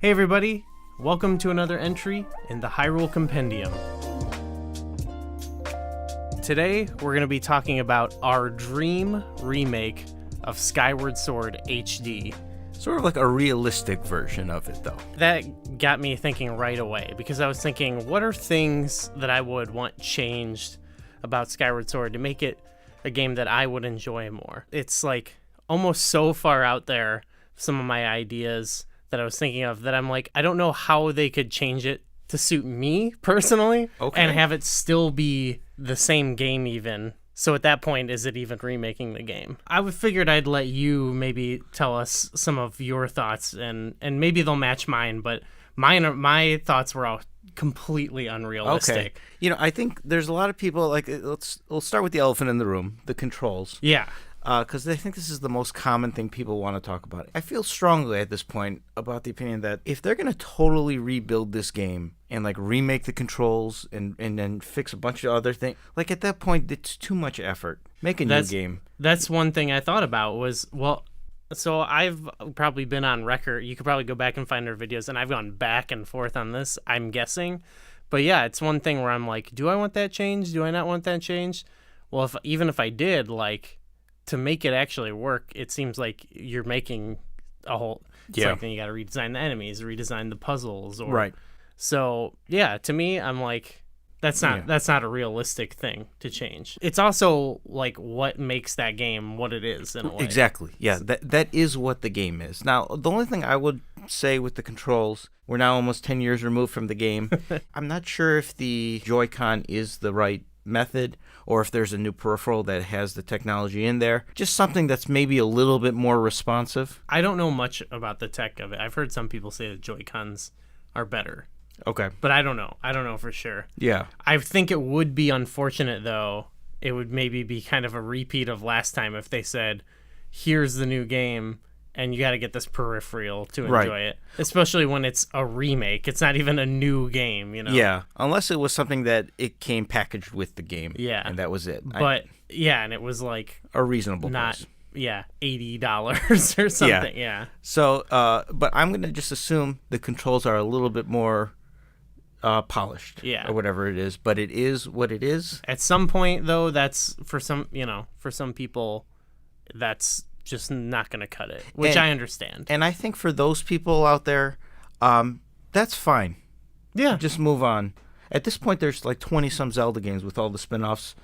Hey everybody, welcome to another entry in the Hyrule Compendium. Today we're going to be talking about our dream remake of Skyward Sword HD. Sort of like a realistic version of it, though. That got me thinking right away, because I was thinking, what are things that I would want changed about Skyward Sword to make it a game that I would enjoy more? It's like almost so far out there, some of my ideas that I was thinking of, that I'm like, I don't know how they could change it to suit me personally, and have it still be the same game even. So at that point, is it even remaking the game? I figured I'd let you maybe tell us some of your thoughts, and maybe they'll match mine, but my thoughts were all completely unrealistic. Okay. You know, I think there's a lot of people, like, we'll start with the elephant in the room, the controls. Yeah. Because I think this is the most common thing people want to talk about. I feel strongly at this point about the opinion that if they're going to totally rebuild this game and like remake the controls and then fix a bunch of other things, like at that point, it's too much effort. Make a new game. That's one thing I thought about was, well, so I've probably been on record. You could probably go back and find our videos, and I've gone back and forth on this, I'm guessing. But yeah, it's one thing where I'm like, do I want that changed? Do I not want that changed? Well, even if I did, like, to make it actually work, it seems like you're making a whole... It's like then you got to redesign the enemies, redesign the puzzles. Right. So, yeah, to me, I'm like, that's not a realistic thing to change. It's also, like, what makes that game what it is in a way. Exactly. Yeah, that is what the game is. Now, the only thing I would say with the controls, we're now almost 10 years removed from the game. I'm not sure if the Joy-Con is the right method, or if there's a new peripheral that has the technology in there. Just something that's maybe a little bit more responsive. I don't know much about the tech of it. I've heard some people say the Joy-Cons are better. Okay. But I don't know. I don't know for sure. Yeah. I think it would be unfortunate, though. It would maybe be kind of a repeat of last time if they said, here's the new game, and you got to get this peripheral to enjoy it. Especially when it's a remake. It's not even a new game, you know? Yeah, unless it was something that it came packaged with the game. Yeah. And that was it. But, and it was like... a reasonable price. $80 or something, yeah. So, but I'm going to just assume the controls are a little bit more polished. Yeah. Or whatever it is. But it is what it is. At some point, though, that's, for some people, that's just not going to cut it, which I understand. And I think for those people out there, that's fine. Yeah. Just move on. At this point, there's like 20-some Zelda games with all the spin-offs.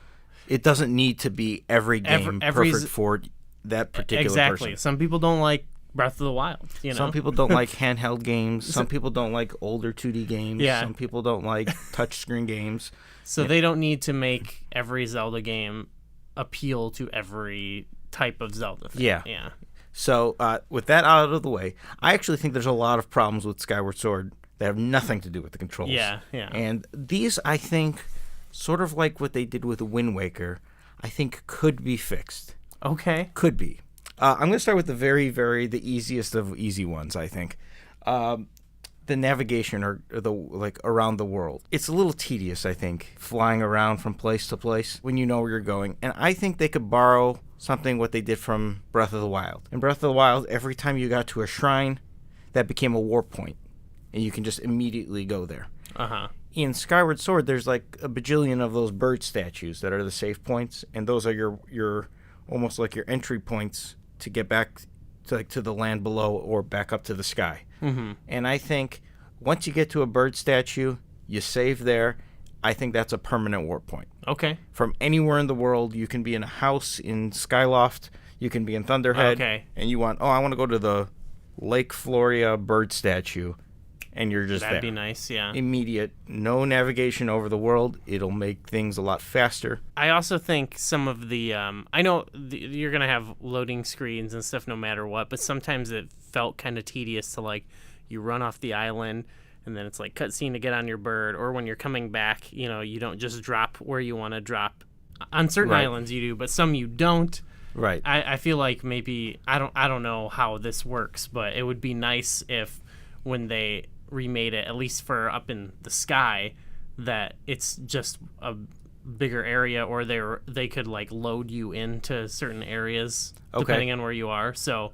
It doesn't need to be every game perfect for that particular person. Some people don't like Breath of the Wild. You know? Some people don't like handheld games. Some people don't like older 2D games. Yeah. Some people don't like touchscreen games. So they don't need to make every Zelda game appeal to every type of Zelda fan. Yeah. So with that out of the way, I actually think there's a lot of problems with Skyward Sword that have nothing to do with the controls. Yeah. And these, I think, sort of like what they did with Wind Waker, I think could be fixed. Okay. Could be. I'm going to start with the easiest of easy ones, I think. The navigation or the around the world. It's a little tedious, I think, flying around from place to place when you know where you're going. And I think they could borrow something what they did from Breath of the Wild. In Breath of the Wild, every time you got to a shrine, that became a warp point, and you can just immediately go there. Uh-huh. In Skyward Sword, there's like a bajillion of those bird statues that are the save points, and those are your almost like your entry points to get back to the land below or back up to the sky. Mm-hmm. And I think once you get to a bird statue, you save there. I think that's a permanent warp point. Okay. From anywhere in the world, you can be in a house in Skyloft, you can be in Thunderhead, and you want, I want to go to the Lake Floria bird statue, and you're just That'd there. be nice, yeah. Immediate, no navigation over the world. It'll make things a lot faster. I also think some of the, I know you're going to have loading screens and stuff no matter what, but sometimes it felt kind of tedious to, like, you run off the island, and then it's like cutscene to get on your bird, or when you're coming back, you know, you don't just drop where you want to drop. On certain islands you do, but some you don't. Right. I feel like maybe, I don't know how this works, but it would be nice if when they remade it, at least for up in the sky, that it's just a bigger area, or they could like load you into certain areas depending on where you are. So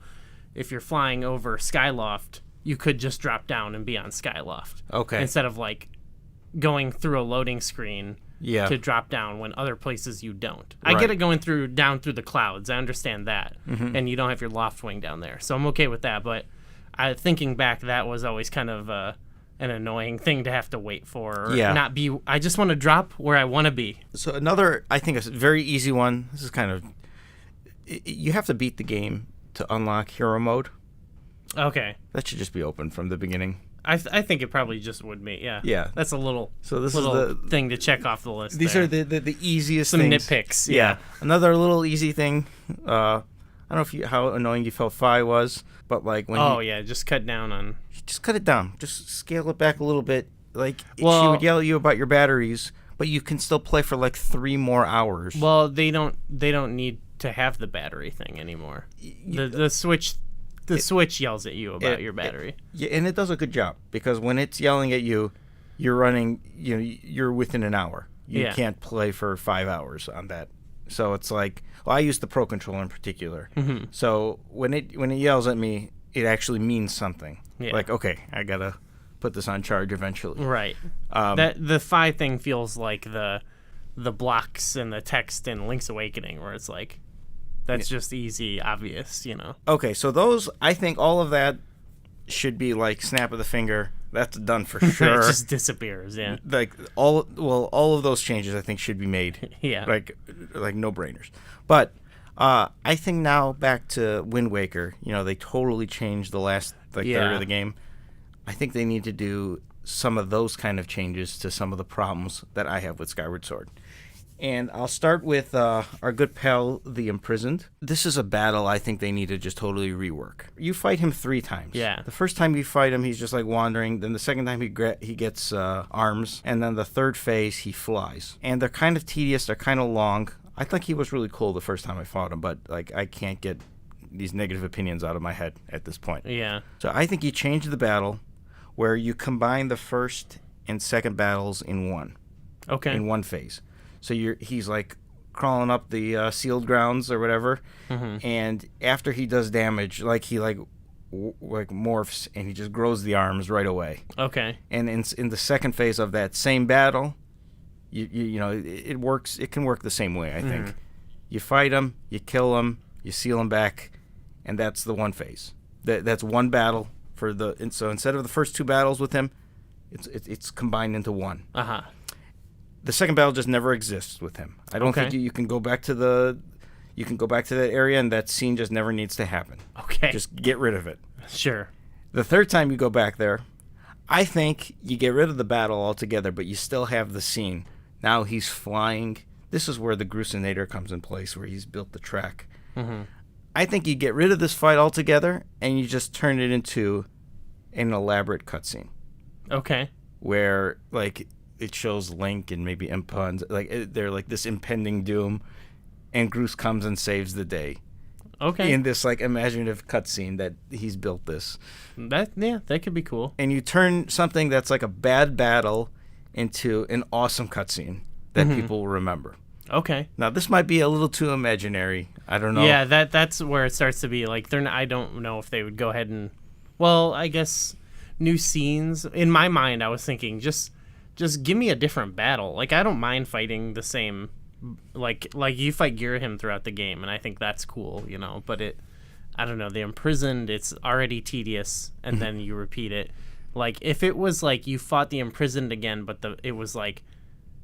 if you're flying over Skyloft, you could just drop down and be on Skyloft. Okay. Instead of like going through a loading screen Yeah. to drop down when other places you don't. I Right. get it going down through the clouds. I understand that. Mm-hmm. And you don't have your loft wing down there. So I'm okay with that. But thinking back, that was always kind of an annoying thing to have to wait for. Or Yeah. not be. I just want to drop where I want to be. So another, I think, a very easy one. This is kind of, you have to beat the game to unlock hero mode. Okay. That should just be open from the beginning. I think it probably just would be. Yeah. Yeah. That's a little So this little is the thing to check off the list. these there. are the easiest Some things. nitpicks. Yeah. Another little easy thing. I don't know how annoying you felt Fi was, but like when Yeah, just cut down on. just cut it down, just scale it back a little bit. Like she Well- would yell at you about your batteries, but you can still play for like 3 more hours. Well, they don't need to have the battery thing anymore. The Switch yells at you about your battery. Yeah, and it does a good job because when it's yelling at you, you're running. You're within an hour. You Yeah. can't play for 5 hours on that. So it's like, well, I use the Pro Controller in particular. Mm-hmm. So when it yells at me, it actually means something. Yeah. Like, okay, I gotta put this on charge eventually. Right. That the Phi thing feels like the blocks and the text in Link's Awakening, where it's like that's just easy, obvious, you know. Okay, so those, I think all of that should be like snap of the finger. That's done for sure. It just disappears. Yeah. Like all of those changes I think should be made. Yeah. Like no brainers. But I think now back to Wind Waker, they totally changed the last third of the game. I think they need to do some of those kind of changes to some of the problems that I have with Skyward Sword. And I'll start with our good pal, the Imprisoned. This is a battle I think they need to just totally rework. You fight him 3 times. Yeah. The first time you fight him, he's just like wandering. Then the second time he gets arms. And then the third phase, he flies. And they're kind of tedious. They're kind of long. I think he was really cool the first time I fought him, but like I can't get these negative opinions out of my head at this point. Yeah. So I think you change the battle where you combine the first and second battles in one. Okay. In one phase. So he's like crawling up the sealed grounds or whatever, and after he does damage, like he morphs and he just grows the arms right away. Okay. And in the second phase of that same battle, it works. It can work the same way. I think you fight him, you kill him, you seal him back, and that's the one phase. That's one battle so instead of the first 2 battles with him, it's combined into one. Uh-huh. The second battle just never exists with him. I don't think you can go back to that area, and that scene just never needs to happen. Okay. Just get rid of it. Sure. The third time you go back there, I think you get rid of the battle altogether, but you still have the scene. Now he's flying. This is where the Grucinator comes in place, where he's built the track. Mm-hmm. I think you get rid of this fight altogether, and you just turn it into an elaborate cutscene. Okay. Where, like, it shows Link and maybe Impa, and they're like this impending doom, and Groose comes and saves the day. Okay. In this like imaginative cutscene that he's built this. That could be cool. And you turn something that's like a bad battle into an awesome cutscene that people will remember. Okay. Now this might be a little too imaginary. I don't know. Yeah, that's where it starts to be like I don't know if they would go ahead and, well, I guess new scenes. In my mind, I was thinking just give me a different battle. Like I don't mind fighting the same, like you fight Girahim throughout the game, and I think that's cool, But I don't know, the Imprisoned, it's already tedious, and then you repeat it. Like if it was like you fought the Imprisoned again, but it was like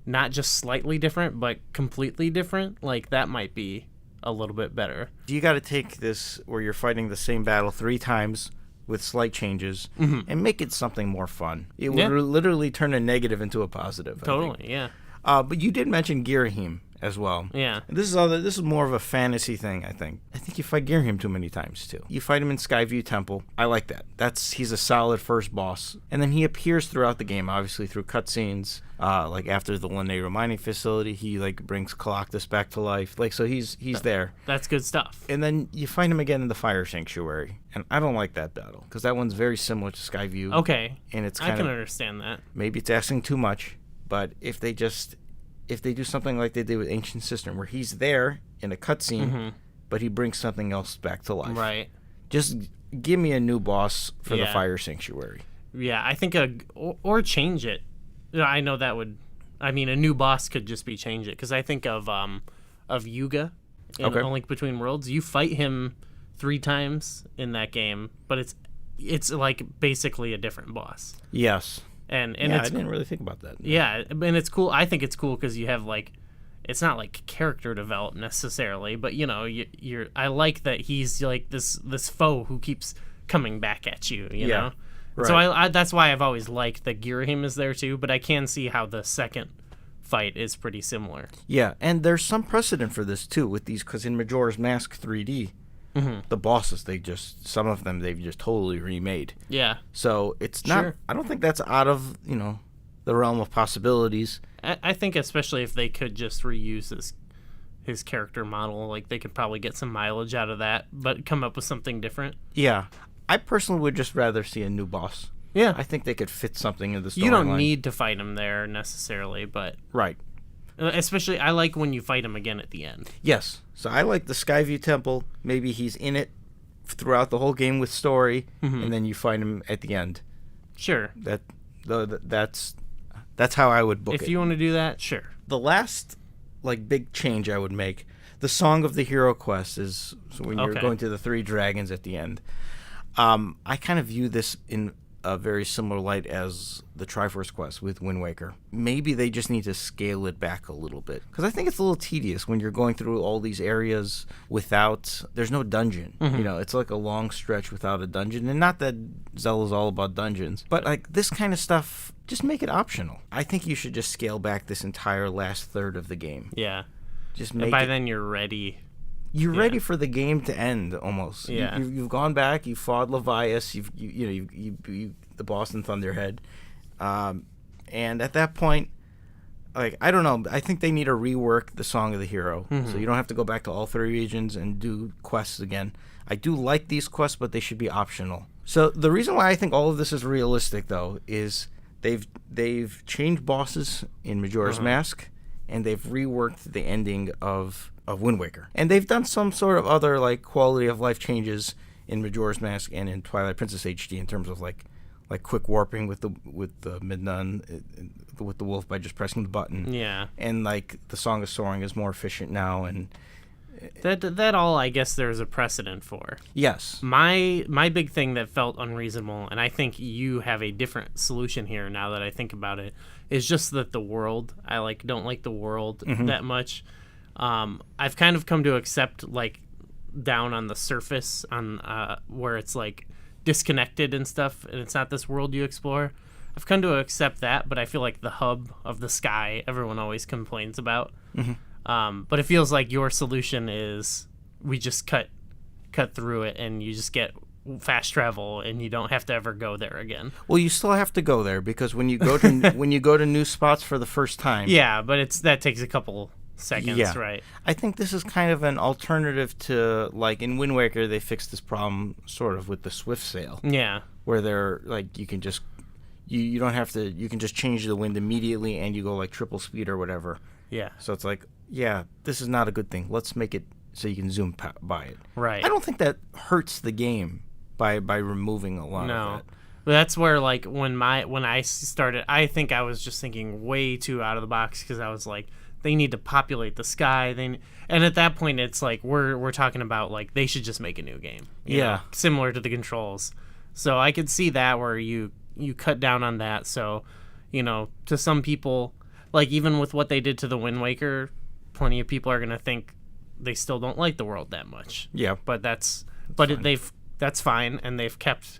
not just slightly different, but completely different, like that might be a little bit better. You got to take this where you're fighting the same battle 3 times with slight changes and make it something more fun. It would literally turn a negative into a positive. Totally, yeah. But you did mention Girahim as well. Yeah. This is more of a fantasy thing, I think. I think you fight Girahim too many times too. You fight him in Skyview Temple. I like that. He's a solid first boss. And then he appears throughout the game, obviously through cutscenes. Like after the Lanero mining facility, he like brings Coloctus back to life. Like so he's there. That's good stuff. And then you find him again in the Fire Sanctuary. And I don't like that battle because that one's very similar to Skyview. Okay. And it's I can understand that. Maybe it's asking too much, but if they do something like they did with Ancient Cistern, where he's there in a cutscene, but he brings something else back to life. Right. Just give me a new boss for the Yeah. Fire Sanctuary. Yeah, I think or change it. I know that would. I mean, a new boss could just be change it, because I think of Yuga in Okay. A Link Between Worlds. You fight him 3 times in that game, but it's like basically a different boss. Yes. And Yeah, it's I didn't really think about that. yeah, and it's cool. I think it's cool because you have like, it's not like character development necessarily, but you know, you're. I like that he's like this foe who keeps coming back at you. You Yeah. know. Right. So I that's why I've always liked that Girahim is there too, but I can see how the second fight is pretty similar. Yeah, and there's some precedent for this too with these, because in Majora's Mask 3D, the bosses some of them they've just totally remade. Yeah. So it's not. Sure. I don't think that's out of the realm of possibilities. I think especially if they could just reuse his character model, like they could probably get some mileage out of that, but come up with something different. Yeah, I personally would just rather see a new boss. Yeah. I think they could fit something in the storyline. You don't need to fight him there necessarily, but Right. especially I like when you fight him again at the end. Yes. So I like the Skyview Temple. Maybe he's in it throughout the whole game with story, and then you find him at the end. Sure. That's how I would book it. If you want to do that, sure. The last big change I would make, the Song of the Hero quest is when you're Okay. going to the 3 dragons at the end. I kind of view this in a very similar light as the Triforce quest with Wind Waker. Maybe they just need to scale it back a little bit, because I think it's a little tedious when you're going through all these areas there's no dungeon. It's like a long stretch without a dungeon. And not that Zelda's all about dungeons, but like this kind of stuff, just make it optional. I think you should just scale back this entire last third of the game. Yeah. Just And make by it. then you're ready. You're ready for the game to end almost. Yeah. You've gone back. You fought Levias. You the boss in Thunderhead, and at that point, like, I don't know. I think they need to rework the Song of the Hero, so you don't have to go back to all 3 regions and do quests again. I do like these quests, but they should be optional. So the reason why I think all of this is realistic, though, is they've changed bosses in Majora's Mask, and they've reworked the ending of Wind Waker. And they've done some sort of other like quality of life changes in Majora's Mask and in Twilight Princess HD in terms of like quick warping with the Midna with the wolf by just pressing the button. Yeah. And like the Song of Soaring is more efficient now, and That all I guess there's a precedent for. yes. My big thing that felt unreasonable, and I think you have a different solution here now that I think about it, is just that the world, I don't like the world that much. I've kind of come to accept like down on the surface on where it's like disconnected and stuff, and it's not this world you explore. I've come to accept that, but I feel like the hub of the sky everyone always complains about. But it feels like your solution is we just cut through it, and you just get fast travel, and you don't have to ever go there again. Well, you still have to go there, because when you go to new spots for the first time. Yeah, but that takes a couple seconds, Yeah. right? I think this is kind of an alternative to, like, in Wind Waker, they fixed this problem sort of with the Swift Sail, Yeah. where they're like, you can just you don't have to, you can just change the wind immediately, and you go like triple speed or whatever. Yeah. So it's like, yeah, this is not a good thing. Let's make it so you can zoom by it. Right. I don't think that hurts the game by removing a lot of that. But that's where, like, when I started, I think I was just thinking way too out of the box, because I was like, they need to populate the sky. And at that point, it's like we're talking about like they should just make a new game. you know, similar to the controls. So I could see that where you cut down on that. So, to some people, like even with what they did to the Wind Waker, plenty of people are gonna think they still don't like the world that much. Yeah. But that's fine, and they've kept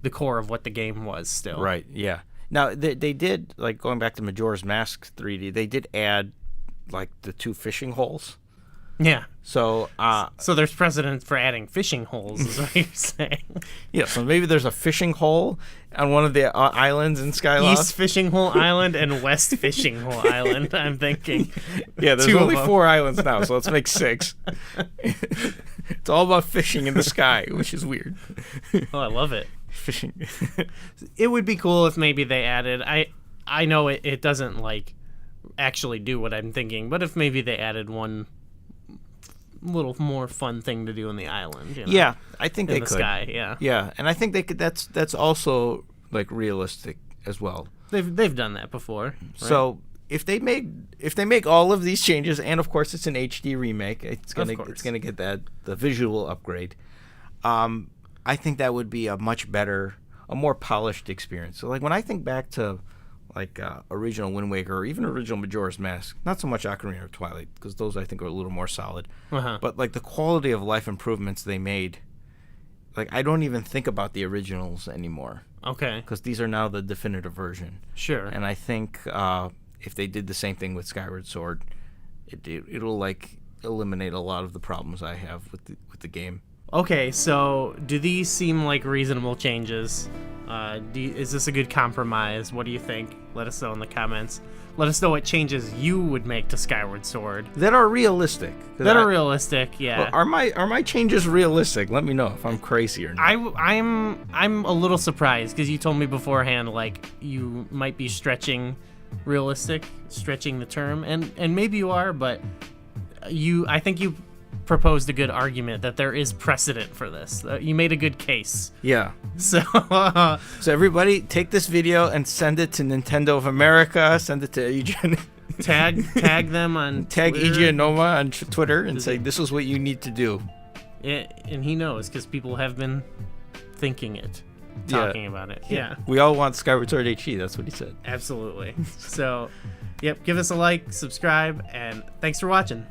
the core of what the game was still. Right, yeah. Now, they did, like, going back to Majora's Mask 3D, they did add, like, the 2 fishing holes. Yeah. So, So there's precedent for adding fishing holes, is what you're saying. yeah, so maybe there's a fishing hole on one of the islands in Skyloft. East Fishing Hole Island and West Fishing Hole Island, I'm thinking. Yeah, there's 2 of only them. 4 islands now, so let's make 6. It's all about fishing in the sky, which is weird. Oh, I love it. Fishing. It would be cool if maybe they added, I know it doesn't like actually do what I'm thinking, but if maybe they added one little more fun thing to do in the island. You know? Yeah, I think in they the could. sky. Yeah, Yeah, and I think they could. That's also like realistic as well. they've done that before. Right? So if they make all of these changes, and of course it's an HD remake, it's gonna get the visual upgrade. I think that would be a much better, a more polished experience. So like when I think back to like original Wind Waker or even original Majora's Mask, not so much Ocarina of Twilight because those I think are a little more solid. But like the quality of life improvements they made, like I don't even think about the originals anymore. Okay. Because these are now the definitive version. Sure. And I think if they did the same thing with Skyward Sword, it'll like eliminate a lot of the problems I have with the game. Okay, so do these seem like reasonable changes? Is this a good compromise? What do you think? Let us know in the comments. Let us know what changes you would make to Skyward Sword. That are realistic. That are realistic, yeah. Well, are my changes realistic? Let me know if I'm crazy or not. I'm a little surprised because you told me beforehand like you might be stretching the term, and maybe you are, but I think you proposed a good argument that there is precedent for this. You made a good case. Yeah. So so everybody take this video and send it to Nintendo of America, send it to Eiji. tag them on tag Twitter. Eiji Onoma on Twitter and say this is what you need to do. And he knows because people have been thinking it, talking about it. Yeah. We all want Skyward Sword HD. That's what he said. Absolutely. So, yep, give us a like, subscribe, and thanks for watching.